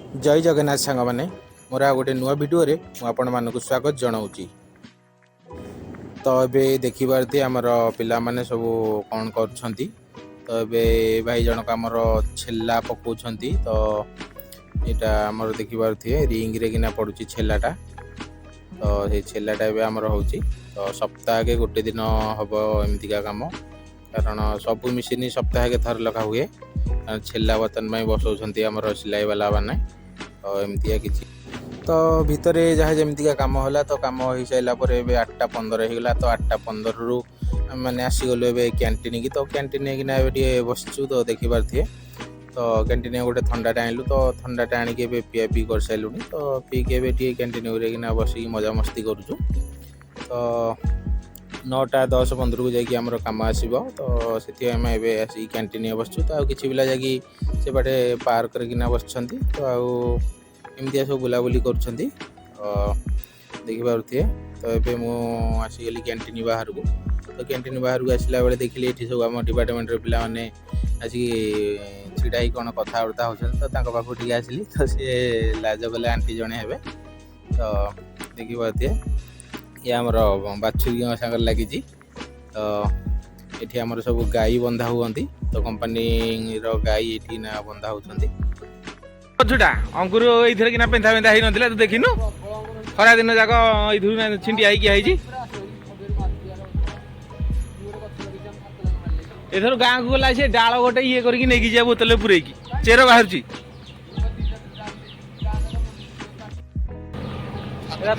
जय जगन्नाथ सांग मैंने मोर आ गोटे नुआ भिडियो मुझे स्वागत जनाऊँगी। तो ये देखिए आमर पिला माने सब कौन कर तो ये भाई जनक आमर छेला पकाउछंती। तो यहाँ आमर देखिए रिंग रे किना पड़ुची छेलाटा। तो ये छेलाटा ए आमर होची तो सप्ताह के गोटे दिन हम एमतीका काम कारण सबू मिशन सप्ताह के थर लखा हुए छेला बर्तन बसौंती आमर सिलाई वाला मैंने। तो एमतिया किसी तो भितर जहाँ जमतीका कम है तो कम हो सारापर 8:15 होगा। तो 8:15 रु मैंने आसीगलु ए कैंटीन की। तो कैंटीन कि बसचु तो देखी पारे तो कैंटीन गोटे थंडाटा आनलु। तो थंडाटा आणिक पिया पी कर सारूँ। तो पीके कैंटीन उरेकिना बसिक मजा मस्ती करुचु। तो 9:10-15 को जाकि आमर कम आसो। तो से आम एसी कैंटीन बसचु। तो किसी पिला जाकि से बाटे पार्क किना बसछंती। तो आमती सब बुलाबुली कर देखिपे। तो ये मुसीगली कैंटीन बाहर को। तो कैंटीन बाहर को आसला बेले देखिए ये सब आम डिपार्टमेंट पिला माने आसिक छिड़ा कौन कथबार्ता होती। तो पाखु टे आसली तो सी लाज कले आंटी जड़े हे। तो देखिए ये आमर बाछुरी सागर लगी। तो ये आमर सब गाई बंधा हुआ। तो कंपानी गाई ये ना बंधा होती। छुटा अंकुर ये कि पेंथा पेंथा हो ना। तू देखिनु खरा दिन जाक ये छिंटी आई एथर गाँ को गला से डाल गोटे ये करके नहीं जा बोतल पूरे चेर बाहर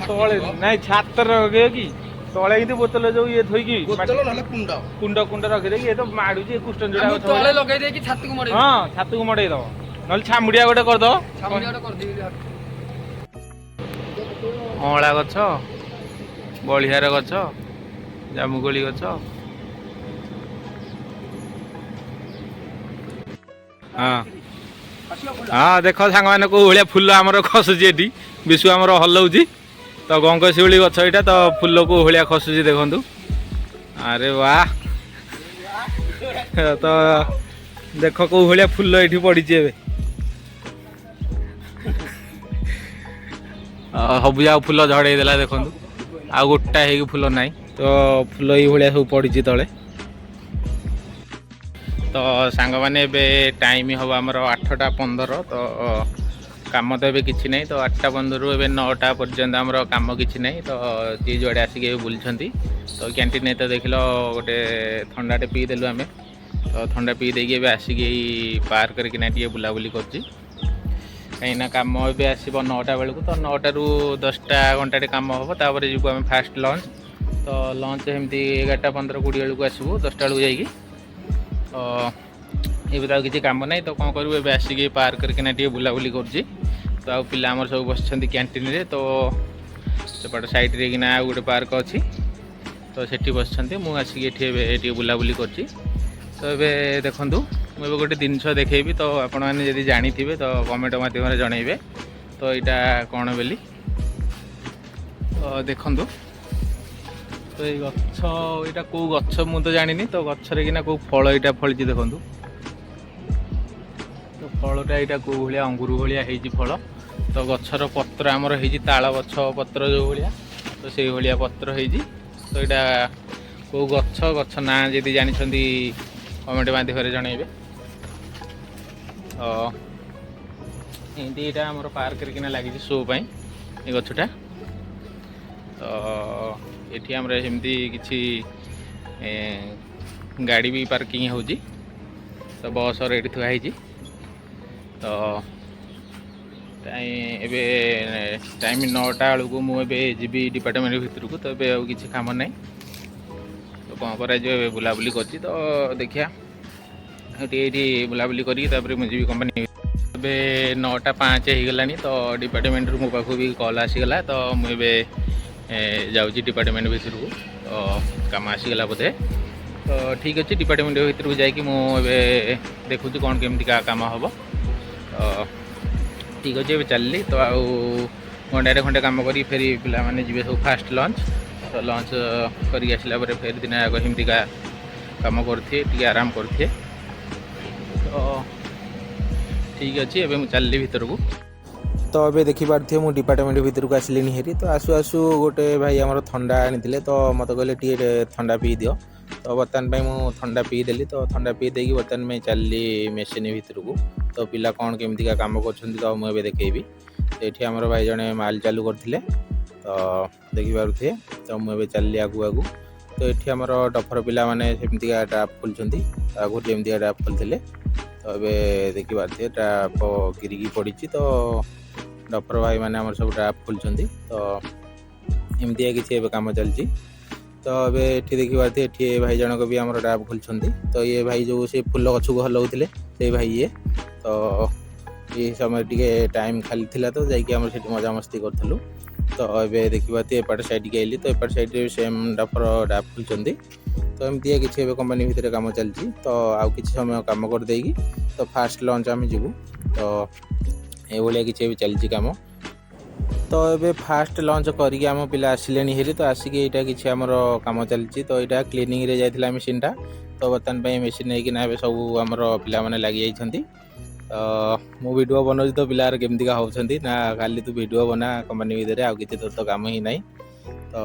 तले ना छात रखे कि तले कि बोतल जो ये थोकी कुंड कुंड रखिदे ये तो माड़ू कुष्टन जोड़ा हाँ छात को मड़े दब ना छामुड़िया गोटे करद अँला गछ बलिहार गछ जामुकोली गछ। हाँ हाँ देख सांग मैंने कौ भाया फुल आमर खसुची ये विशु आमर हलाऊँगी। तो गंगशिउली गछ यहाँ तो फुल को भाया खसुची देखु। अरे वाह तो देख कौ भाया फुल ये पड़ी सब जा फुल झड़े देला देखु। आ गोटा है फुल ना तो फुल ये भाया सब पड़ी तले। तो सांग मैंने टाइम हम आमर 8:15। तो काम तो ये किसी ना। तो 8:15 रु 9टा पर्यंत आमर काम किसी ना। तो जी जुआड़े आसिक बुलूँ। तो कैंटीन तो देख लो गोटे थंडाटे पीदेलु आम। तो थंडा पी देकी आसिक पार्क करके बुलाबुली कर कहीं काम ए आसब 9टा बेलू। तो 9टा रु 10टा घंटे काम हम। तापर जीव आम फास्ट लंच। तो लंच एमती 11:15-20 बेलू आसबू 10टा बेलू जाइए। तो ये तो किसी काम ना। तो कौन करूँ ए आसिक पार्क करके बुलाबुली कर। तो आ पिला आमर सब बस कैंटीन रे। तो सेपट साइड रे किना गोटे पार्क अच्छी। तो सेठी बस मुझे ये बुलाबुली कर। तो ये देखूँ मुझे गोटे जिनस देखेबी। तो आपण मैंने जब जानी थे तो कमेंट मध्यम जनइबे। तो यहाँ कौन बोली तो देखूँ। तो ये गछ यहाँ कौ गछ मु तो जानी। तो गचर कि कौ फल यहाँ फली देखूँ। तो फलटा यहाँ कौ भाया अंगूर भाया फल। तो गचर पत्र आमर हो ताल गछ पत्र जो भाया। तो से भाया पत्र हो। तो यहाँ कौ गछ गछ ना जदि जानी कमेंट मध्यम जनइबे। तो यहाँ आमर पार्क करके लगी शो पाई ये गछटा। तो ये आमर एमती किसी गाड़ी भी पार्किंग हो। तो बस रेडी थुआई। तो टाइम 9टा बेलू मुझे जी डिपार्टमेंट भितर को। तो ये किसी काम ना। तो कौन कर बुलाबुली कर। तो देखिया ये बुलाबुली कर मुझे कंपनी ए 9:05 होगला। तो डिपार्टमेंट मो पाखु भी कॉल आसीगला। तो मुझे जाऊँगी डिपार्टमेंट भितर को। तो कम आसीगला बोधे। तो ठीक अच्छे डिपार्टमेंट भितर को जाकि मुझे देखुँ कौन केमती क्या काम हम। तो ठीक अच्छे ये चलली। तो घंटे खंडे कम कर फेरी पिला माने जी सब फास्ट लंच। तो लंच कर आसला फेर दिन आग एमती का कम करते आराम करते। तो ठीक अच्छे एवं चलली भीतर को। तो अबे देखिपारे मु डिपार्टमेंट भितर को आसिली हेरी तो आसु आसु गोटे भाई आमर थंडा आनी तो मत कहले टी थंडा पी दियो तो बर्तमान मु थंडा पीदेली तो थंडा पी देकी बर्तमान में चलली मेसीन भितर को तो पिला कौन केमती काम कर मुझे देखेबी तो ये आमर भाई जड़े माल चालू करते तो देखिपे तो मुझे चलली आगू आगू तो ये आमर डफर पिला माने सेमतिका ट्राप खोलुँच आगुरी जमती ट्राप खोलते तो ये देखिपे ट्राप गिरिकी पड़ी तो डफर भाई मैंने आम सब ट्राप खोलुँच तो एमती किसी कम चलती तो ये देखिपे ये भाई जनक भी आम ट्राप खोलुँच तो ये भाई जो से फुल गछ को हलाउले से भाई ये तो ये समय टी टाइम खाली थिला तो जाकि मजा मस्ती करूँ तो ये देखिए एपट साइड की आइली तो एपट साइड सेम डफर ट्राप खोलुँच तो एमती किसी कंपानी भितर कम चलती तो आउ कि समय कम कर देगी तो फास्ट लंच आम जीवु तो ये किसी भी चलती कम तो ये फास्ट लंच करके आम पिला आसिले हेरी तो आसिक यहाँ किसी आमर कम चलती तो यहाँ क्लीनिंग रे जाइला मेसीन टा तो बर्तमान मेसीन होना सब आमर पिला माने लगी जाइछंती तो मु वीडियो बनाऊँ तो पिलार केमतिका होउछंती ना खाली तू वीडियो बना कंपनी भितर आ किसी तो काम ही नहीं तो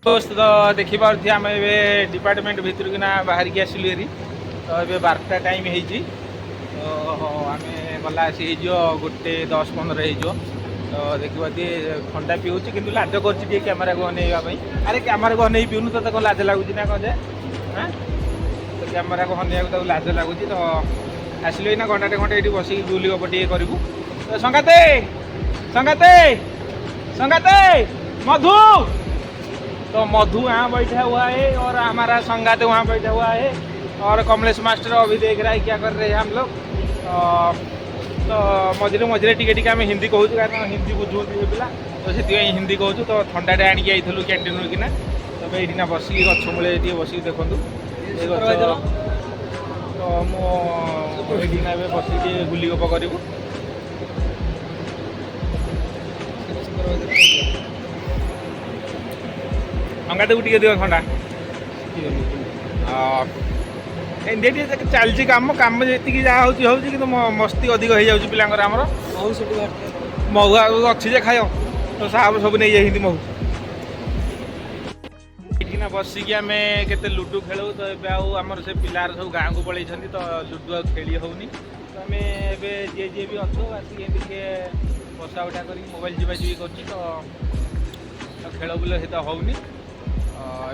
दोस्त तो देखिपे आम ए डिपार्टमेंट भितर किना बाहर की आसिलु हेरी तो ये 12टा टाइम होती तो आम गला गोटे 10-15 हो तो देखिए ठंडा पीऊँ कि लाज कर कैमेरा को अनैवाई अरे कैमेरा को अनै पीऊनु तो कौन लाज लगुच ना कौन हाँ तो कैमेरा को अनैवा लाज लगुच तो आसिल ना घंटे घंटे ये बस बुल गप टे करूँ तो संगाते संगाते संगाते मधु तो मधु वहाँ बैठा हुआ है और हमारा संगाते वहाँ बैठा हुआ है और कमलेश मास्टर अभी देख रहा है क्या कर रहे हैं हम लोग तो मझे मझे टी आम हिंदी कहूँ कारण हिंदी बुझुँच पिला तो से हिंदी कहूँ तो ठंडा आनिक आईलु कैंटीन किना तो ये बसिक गछ मूले बसिक देखूँ तो मुझे बसिक गुली गप करूँ अंगा तो टे दिव ठंडा चलती कम कम जी जहाँ हूँ कि मस्ती अधिक हो जाऊँ पिलांर आमर महू अच्छी जे खाए तो साहब सब नहीं जाती महू ये बसिक आम के लुडु खेलू तो ये आमर से पिलार सब गाँव को पलि तो लुडु खेली होनी तो आम जी जी भी अच्छु आसिक बसा उठा कर मोबाइल जीवाजी कर खेल बुल से तो होनी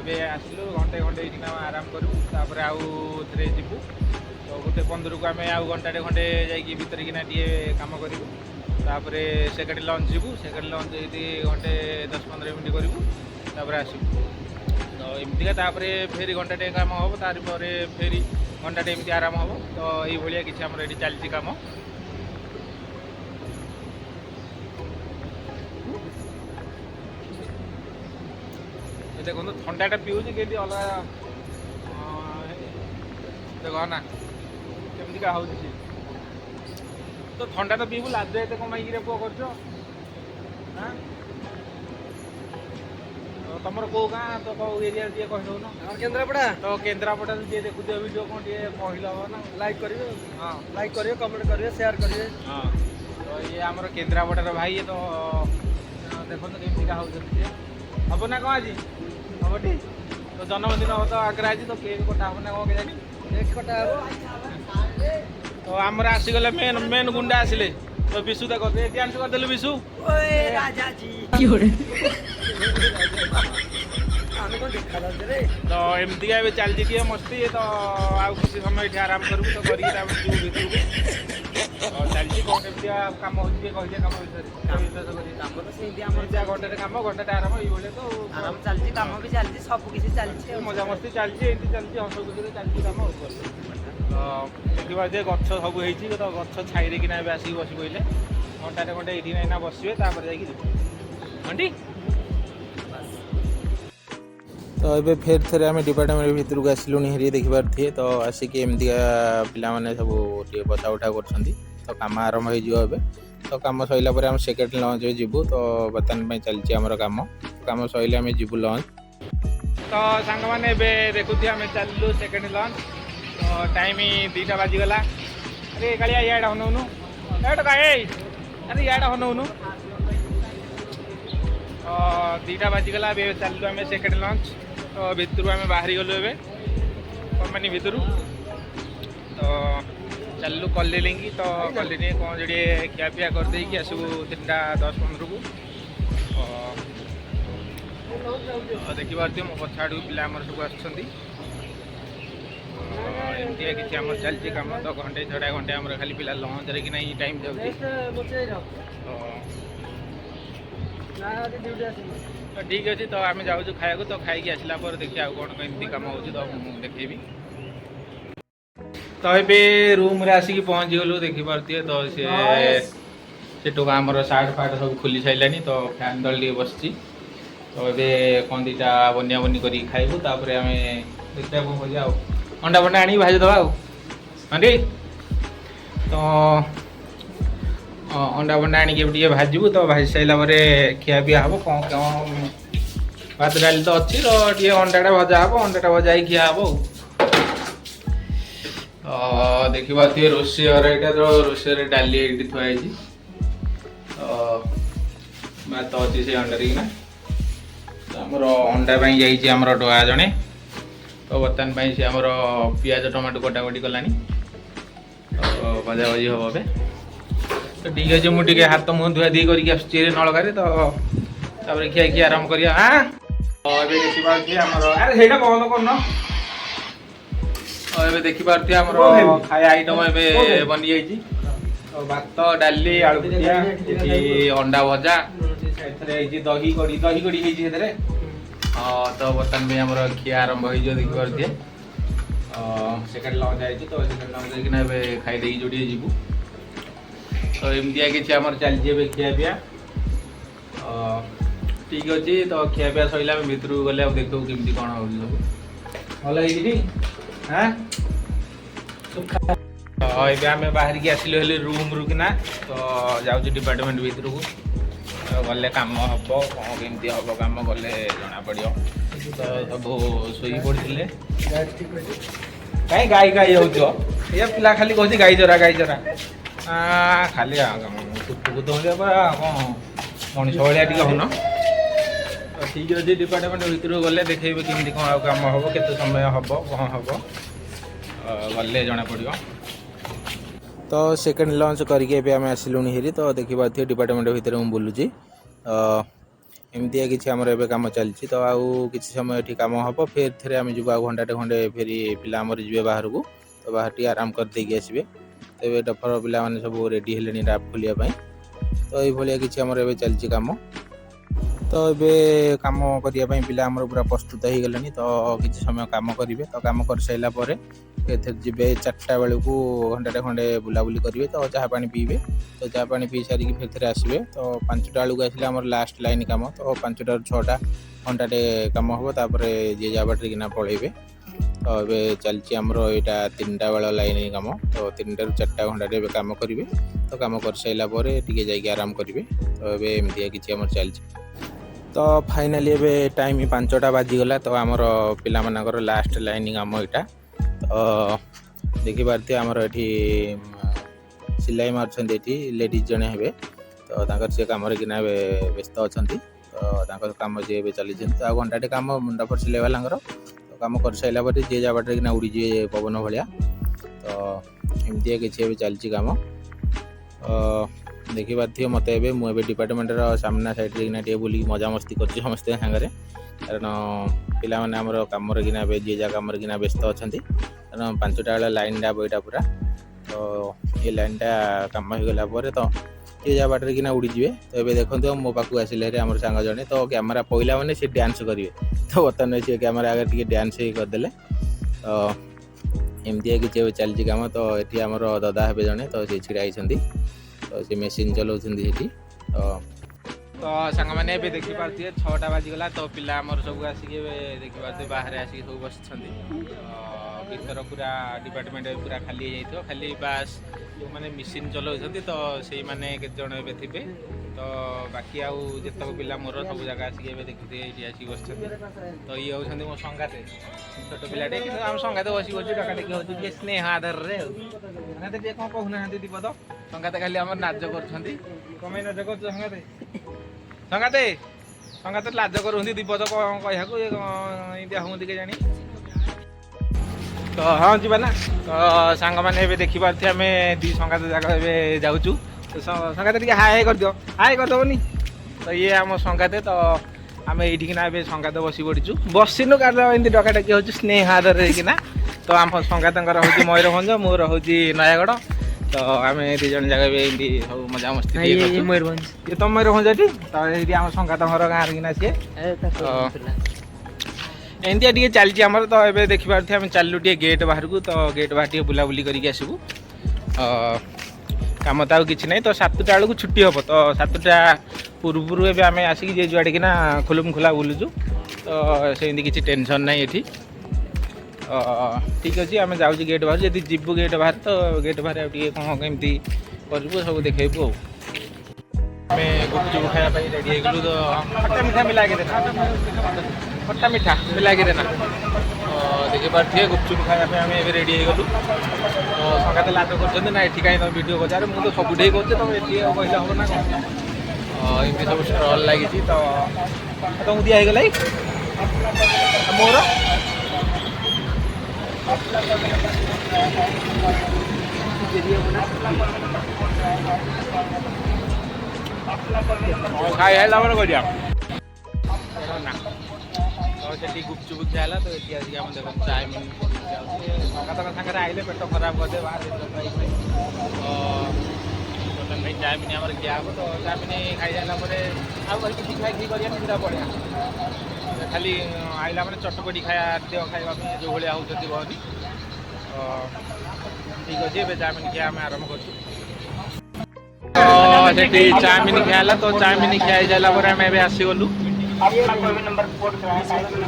ए आसलु घंटे घंटे ये आराम करूँ तापर आउ थे जीवु तो गोटे 15 को आम आउ घंटे घंटे जाकि भितर किना टे कम करूँ तापर सेकेंड लंच जीवु सेकेंड लंच ये घंटे 10-15 मिनट करूँ तापर आसबू तो एमतीका फेरी घंटे कम हम तार फेरी घंटे एमती आराम हम तो ये किसी आम ये चलती कम देखो ठंडाटा पीऊँ कि अलग देख ना केमती हो तो ठंडा तो पीबू लाज एत कमाई पुआ कर तुम कौ गाँ तो कौ एरिया टे कहून केन्द्रापड़ा तो केन्द्रापड़ा जी देखुद वीडियो कौन टे कहल हम ना लाइक करेंगे हाँ लाइक करिए कमेंट करिए शेयर करिए हाँ तो ये आमर केन्द्रापड़ार भाई तो देखो केमती हो हम ना कौन आज हम टी तो जन्मदिन हम तो आगे आज तो केक कटा हम ना कौन के जानी केक कटा हो तो आमर आसीगले मेन मेन गुंडा आसिले तो विशु देखो डांस करदेलु विशु ओए राजा जी কি hore आमे को देखा जाते रे तो एमती का चलती टे मस्ती तो आउ किसी समय ये आराम करूँ तो करी चलती कौन केमती कम हो कम काम तो सेंती हमर घंटे कम घंटे आराम ये तो आराम चलती काम भी चलती सब किसी चलती मजा मस्ती चलती एमती चलती हस खुशी चलती कम तो देखा जे गछ सब हो तो गछ छाई किना आसिक बस पड़े घंटे घंटे ये ना बसवे जाकि तो ये फिर थे आम डिपार्टमेंट भितर को आसिलु हेरी देखिपारे तो आसिक एमतीका पिला माने सब टे बसा उठा कर तो कम आरंभ हो तो कम सैला आम सेकेंड लंच जीवु तो बर्तमान चलती आमर कम कम सैले आम जीवु लंच तो सांग मैंने देखुथि आम चलू सेकेंड लंच तो टाइम 2टा बाजिगला अरे कालिया इड हनौनु ଆରେ ଇଆଡ଼େ ହନଉନୁ। ଦୁଇଟା ବାଜିଗଲା ଏବେ ଚାଲିଲୁ ଆମେ ସେକେଣ୍ଡ ଲଞ୍ଚ। ତ ଭିତରୁ ଆମେ ବାହାରି ଗଲୁ ଏବେ କମ୍ପାନୀ ଭିତରୁ। ତ ଚାଲିଲୁ କଲିଲିଙ୍ଗି। ତ କଲିଲି କ'ଣ ଟିକେ ଖିଆପିଆ କରିଦେଇକି ଆସିବୁ 3:10-15କୁ। ଦେଖିପାରୁଥିବେ ମୋ ପଛ ଆଡ଼କୁ ପିଲା ଆମର ସବୁ ଆସୁଛନ୍ତି। ଏମିତିଆ କିଛି ଆମର ଚାଲିଛି କାମ। ତ ଘଣ୍ଟେ ଛଡ଼ା ଘଣ୍ଟେ ଆମର ଖାଲି ପିଲା ଲଞ୍ଚରେ କି ନାହିଁ ଟାଇମ୍ ଯାଉଛି। ତ ଠିକ୍ ଅଛି, ତ ଆମେ ଯାଉଛୁ ଖାଇବାକୁ। ତ ଖାଇକି ଆସିଲା ପରେ ଦେଖିବା ଆଉ କ'ଣ କେମିତି କାମ ହେଉଛି ତ ମୁଁ ଦେଖେଇବି। ତ ଏବେ ରୁମ୍ରେ ଆସିକି ପହଞ୍ଚିଗଲୁ। ଦେଖିପାରୁଥିବେ ତ ସେଠୁ ଆମର ସାର୍ଟ ଫାର୍ଟ ସବୁ ଖୋଲି ସାରିଲାଣି। ତ ଫ୍ୟାନ୍ ତଳେ ଟିକେ ବସିଛି। ତ ଏବେ କ'ଣ ଦୁଇଟା ବନିଆ କରିକି ଖାଇବୁ। ତାପରେ ଆମେ ଦେଖିବା କ'ଣ କରିବା ଆଉ। ଅଣ୍ଡା ଫଣ୍ଡା ଆଣିକି ଭାଜିଦେବା ଆଉ। ହଁ ତ ଅଣ୍ଡା ଫଣ୍ଡା ଆଣିକି ଟିକେ ଭାଜିବୁ। ତ ଭାଜି ସାରିଲା ପରେ ଖିଆ ପିଆ ହେବ। କ'ଣ ଭାତ ଡାଲି ତ ଅଛି। ତ ଟିକେ ଅଣ୍ଡାଟା ଭଜା ହେବ। ଅଣ୍ଡାଟା ଭଜା ହେଇକି ଖିଆ ହେବ ଆଉ। ଦେଖିପାରୁଥିବେ ରୋଷେଇ ଘର ଏଇଟା। ତ ରୋଷେଇ ଘରେ ଡାଲି ଏଇଠି ଥୁଆ ହେଇଛି। ଭାତ ଅଛି ସେ ଅଣ୍ଡାରେ କିନା। ତ ଆମର ଅଣ୍ଡା ପାଇଁ ଯାଇଛି ଆମର ଡୋଆ ଜଣେ। ତ ବର୍ତ୍ତମାନ ପାଇଁ ସେ ଆମର ପିଆଜ ଟମାଟୋ କଟାକଟି କଲାଣି। ତ ଭଜାଭଜି ହେବ ଏବେ। ତ ଠିକ୍ ଅଛି, ମୁଁ ଟିକେ ହାତ ମୁହଁ ଧୁଆଧୁଇ କରିକି ଆସୁଛି ନଳକାରେ। ତ ତାପରେ ଖିଆଖି ଆରମ୍ଭ କରିବା। ଏବେ ଦେଖିପାରୁଥିବେ ଆମର ଆରେ ସେଇଟା ବନ୍ଦ କରୁନ। ଏବେ ଦେଖିପାରୁଥିବେ ଆମର ଖାଇବା ଆଇଟମ୍ ଏବେ ବନିଯାଇଛି। ତ ଭାତ ଡାଲି ଆଳୁ ଭୁଜିଆ, ଏଠି ଅଣ୍ଡା ଭଜା, ଏଥିରେ ହେଇଛି ଦହି କଡ଼ି ହେଇଛି ସେଥିରେ। ତ ବର୍ତ୍ତମାନ ପାଇଁ ଆମର ଖିଆ ଆରମ୍ଭ ହେଇଯିବ। ଦେଖିପାରୁଥିବେ ସେକେଣ୍ଡ ଲଞ୍ଚ ଯାଇଛି। ତ ସେକେଣ୍ଡ ଲଞ୍ଚ ହେଇକିନା ଏବେ ଖାଇଦେଇକି ଯୋଡ଼ିଏ ଯିବୁ। ତ ଏମିତିଆ କିଛି ଆମର ଚାଲିଛି ଏବେ ଖିଆପିଆ। ଠିକ୍ ଅଛି, ତ ଖିଆପିଆ ସରିଲା ଆମେ ଭିତରକୁ ଗଲେ ଆଉ ଦେଖିବୁ କେମିତି କ'ଣ ହେଉଛି ସବୁ। ଭଲ ହେଇଛି। ଏବେ ଆମେ ବାହାରିକି ଆସିଲୁ ହେଲେ ରୁମ୍ରୁ କିନା। ତ ଯାଉଛି ଡିପାର୍ଟମେଣ୍ଟ ଭିତରକୁ। ଗଲେ କାମ ହେବ କ'ଣ କେମିତି ହେବ କାମ ଗଲେ ଜଣାପଡ଼ିବ। ତ ସବୁ ଶୋଇ ପଡ଼ିଥିଲେ। କାହିଁ ଗାଈ ହେଉଛ ଏ ପିଲା ଖାଲି କହୁଛି ଗାଈ ଚରା ଖାଲି କୁତୁ ଭଳିଆ ପରା କ'ଣ ମଣିଷ ଭଳିଆ ଟିକେ ହେଉନ। ତ ଠିକ୍ ଅଛି, ଡିପାର୍ଟମେଣ୍ଟ ଭିତରକୁ ଗଲେ ଦେଖେଇବେ କେମିତି କ'ଣ ଆଉ କାମ ହେବ, କେତେ ସମୟ ହେବ, କ'ଣ ହେବ ଗଲେ ଜଣାପଡ଼ିବ। ତ ସେକେଣ୍ଡ ଲଞ୍ଚ କରିକି ଏବେ ଆମେ ଆସିଲୁଣି ହେରି। ତ ଦେଖିପାରୁଥିବେ ଡିପାର୍ଟମେଣ୍ଟ ଭିତରେ ମୁଁ ବୁଲୁଛି। ଏମିତିଆ କିଛି ଆମର ଏବେ କାମ ଚାଲିଛି। ତ ଆଉ କିଛି ସମୟ ଏଠି କାମ ହେବ। ଫେରେ ଆମେ ଯିବୁ ଆଉ ଘଣ୍ଟାଟେ ଖଣ୍ଡେ ଫେରି ପିଲା ଆମର ଯିବେ ବାହାରକୁ। ତ ବାହାର ଟିକେ ଆରାମ କରିଦେଇକି ଆସିବେ। ତ ଏବେ ଡଫର ପିଲାମାନେ ସବୁ ରେଡ଼ି ହେଲେଣି ରାପ୍ ଖୋଲିବା ପାଇଁ। ତ ଏଇଭଳିଆ କିଛି ଆମର ଏବେ ଚାଲିଛି କାମ। ତ ଏବେ କାମ କରିବା ପାଇଁ ପିଲା ଆମର ପୁରା ପ୍ରସ୍ତୁତ ହେଇଗଲେଣି। ତ କିଛି ସମୟ କାମ କରିବେ। ତ କାମ କରିସାରିଲା ପରେ ଏଥିରେ ଯିବେ 4ଟା ବେଳକୁ ଘଣ୍ଟାଟେ ଖଣ୍ଡେ ବୁଲାବୁଲି କରିବେ। ତ ଚାହା ପାଣି ପିଇବେ। ତ ଚାହା ପାଣି ପିଇ ସାରିକି ଫେରେ ଆସିବେ। ତ 5ଟା ବେଳକୁ ଆସିଲେ ଆମର ଲାଷ୍ଟ ଲାଇନ୍ କାମ। ତ 5ଟାରୁ 6ଟା ଘଣ୍ଟାଟେ କାମ ହେବ। ତାପରେ ଯିଏ ଯାହା ବାଟରେ କିନା ପଳେଇବେ। ତ ଏବେ ଚାଲିଛି ଆମର ଏଇଟା 3ଟା ବେଳ ଲାଇନ୍ କାମ। ତ 3ଟାରୁ 4ଟା ଘଣ୍ଟାଟେ ଏବେ କାମ କରିବେ। ତ କାମ କରିସାରିଲା ପରେ ଟିକେ ଯାଇକି ଆରାମ କରିବେ। ତ ଏବେ ଏମିତିଆ କିଛି ଆମର ଚାଲିଛି। ତ ଫାଇନାଲି ଏବେ ଟାଇମ୍ 5ଟା ବାଜିଗଲା। ତ ଆମର ପିଲାମାନଙ୍କର ଲାଷ୍ଟ ଲାଇନ୍ କାମ ଏଇଟା। ତ ଦେଖିପାରୁଥିବେ ଆମର ଏଠି ସିଲାଇ ମାରୁଛନ୍ତି। ଏଠି ଲେଡ଼ିଜ୍ ଜଣେ ହେବେ। ତ ତାଙ୍କର ସେ କାମରେ କିନା ଏବେ ବ୍ୟସ୍ତ ଅଛନ୍ତି। ତ ତାଙ୍କର କାମ ଯିଏ ଏବେ ଚାଲିଛନ୍ତି। ତ ଆଉ ଘଣ୍ଟାଟେ କାମ ମୁଣ୍ଡା ଫଟ ସିଲାଇ ବାଲାଙ୍କର। ତ କାମ କରିସାରିଲା ପରେ ଯିଏ ଯାହା ବାଟରେ କିନା ଉଡ଼ିଯିବେ ପବନ ଭଳିଆ। ତ ଏମିତିଆ କିଛି ଏବେ ଚାଲିଛି କାମ। ଦେଖିପାରୁଥିବେ ମୋତେ ଏବେ ମୁଁ ଏବେ ଡିପାର୍ଟମେଣ୍ଟର ସାମ୍ନା ସାଇଡ଼୍ରେ କିନା ଟିକେ ବୁଲିକି ମଜାମସ୍ତି କରୁଛି ସମସ୍ତଙ୍କ ସାଙ୍ଗରେ। କାରଣ ପିଲାମାନେ ଆମର କାମରେ କିନା ଏବେ ଯିଏ ଯାହା କାମରେ କିନା ବ୍ୟସ୍ତ ଅଛନ୍ତି। କାରଣ 5ଟା ବେଳେ ଲାଇନ୍ଟା ବଇଟା ପୁରା। ତ ଏ ଲାଇନ୍ଟା କାମ ହେଇଗଲା ପରେ ତ ଯିଏ ଯାହା ବାଟରେ କିନା ଉଡ଼ିଯିବେ। ତ ଏବେ ଦେଖନ୍ତୁ ମୋ ପାଖକୁ ଆସିଲେ ହେରି ଆମର ସାଙ୍ଗ ଜଣେ। ତ କ୍ୟାମେରା ପଇଲା ମାନେ ସେ ଡ୍ୟାନ୍ସ କରିବେ। ତ ବର୍ତ୍ତମାନ ସେ କ୍ୟାମେରା ଆଗରେ ଟିକେ ଡ୍ୟାନ୍ସ କରିଦେଲେ। ତ ଏମିତିଆ କିଛି ଏବେ ଚାଲିଛି କାମ। ତ ଏଠି ଆମର ଦାଦା ହେବେ ଜଣେ। ତ ସେ ଛିଡ଼ା ହେଇଛନ୍ତି। ତ ସେ ମେସିନ୍ ଚଲାଉଛନ୍ତି ସେଠି। ତ ସାଙ୍ଗମାନେ ଏବେ ଦେଖିପାରୁଥିବେ 6ଟା ବାଜିଗଲା। ତ ପିଲା ଆମର ସବୁ ଆସିକି ଏବେ ଦେଖିପାରୁଥିବେ ବାହାରେ ଆସିକି ସବୁ ବସିଛନ୍ତି। ଭିତର ପୁରା ଡିପାର୍ଟମେଣ୍ଟ ପୁରା ଖାଲି ହେଇଯାଇଥିବ। ଖାଲି ବାସ୍ ଯେଉଁମାନେ ମେସିନ୍ ଚଲାଉଛନ୍ତି ତ ସେଇମାନେ କେତେଜଣ ଏବେ ଥିବେ। तो बाकी आउ जितक पिला मोर सब जगह आसिक देखते ये आसिक बस तो ये होती मो संगाते छोट पिलाटे कि आम संगाते बस बस डका टेक हो स्नेह आधार रे संगाते टे कौन कहूना दीपद संगाते खाली आम नाच कर कमे नाच कर संगाते संगाते संगाते लाज करूँ दीपद कौन कह हूँ के जानी तो हाँ जी ना तो सांग मैंने देखी पार्थे आम दी संगात जगह जाऊँ तो संगाते टे हाय हाय कर दियो हाय करदेवनी तो ये आम संगाते तो आम ये संगात बस पड़चु बसिनु कार एमती डकाडकी हो स्नेह आदर किना तो आम संगात हूँ मयूरभंज मोर हूँ नयागढ़ तो आम दी जन जगह एमती सब मजा मस्ती मयूरभंज ये तो मयूरभंज ये तो ये आम संगात घर गाँव किना सी एमती टे चलती आमर तो ये देखिपे आम चलू टे गेट बाहर को तो गेट बाहर टे बुलाबुली करके आसबू कम तो आउ कि ना तो 7टा बेलू छुट्टी हम तो 7टा पूर्व आम आसिक जे जुआड़े कि खुलम खुला बुलुचु तो सेमती किसी टेंशन ना ये ठीक अच्छे आम जाऊँ गेट बाहर जब जीवु गेट बाहर तो गेट बाहर कौन कमी करूँ सब देखू आम गुपचुप खाया रेडी हो तो खट्टा मीठा मिला के देना खट्टा मीठा मिला के देना देखी पारे गुपचुप खाया आम रेडी हो गलु तो संगाते लाज कर ना ये कहीं तुम भिड कर मुझे तो सबुठे कर तुम ये कहले हम ना कौन एमती सब स्टल लगी तो तुमको दिगला मोर खाई है कर तो से गुपचुप खाला तो ये देख चाउमिन संगात सागर आइले पेट खराब करदे बाहर चाउमिन आम खिया हम तो चाउमिन खाई सारापर आगे किसी खाई करा पूरा बढ़िया खाली आइला मैंने चटपटी खाया दियो खावा जो भाया होती बहनी ठीक अच्छे चाउमिन खिया आम आरम्भ कर चाउमिन खाला तो चाउमिन खाई सारापर आम आसीगलु अपना कोई भी नंबर पोर्ट कराया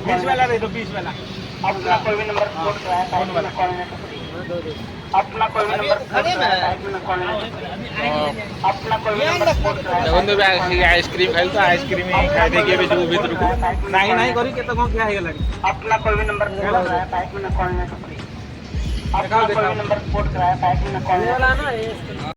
20 वाला दे दो 20 वाला अपना कोई भी नंबर पोर्ट कराया अपना कोई भी नंबर अपना कोई भी नंबर पोर्ट कराया देखो आइसक्रीम खाई तो आइसक्रीम खाई देखिए जो भीतर को नहीं नहीं करी केत कौन क्या है अपना कोई भी नंबर पोर्ट कराया पैक में कॉल अपना कोई भी नंबर पोर्ट कराया पैक में कॉल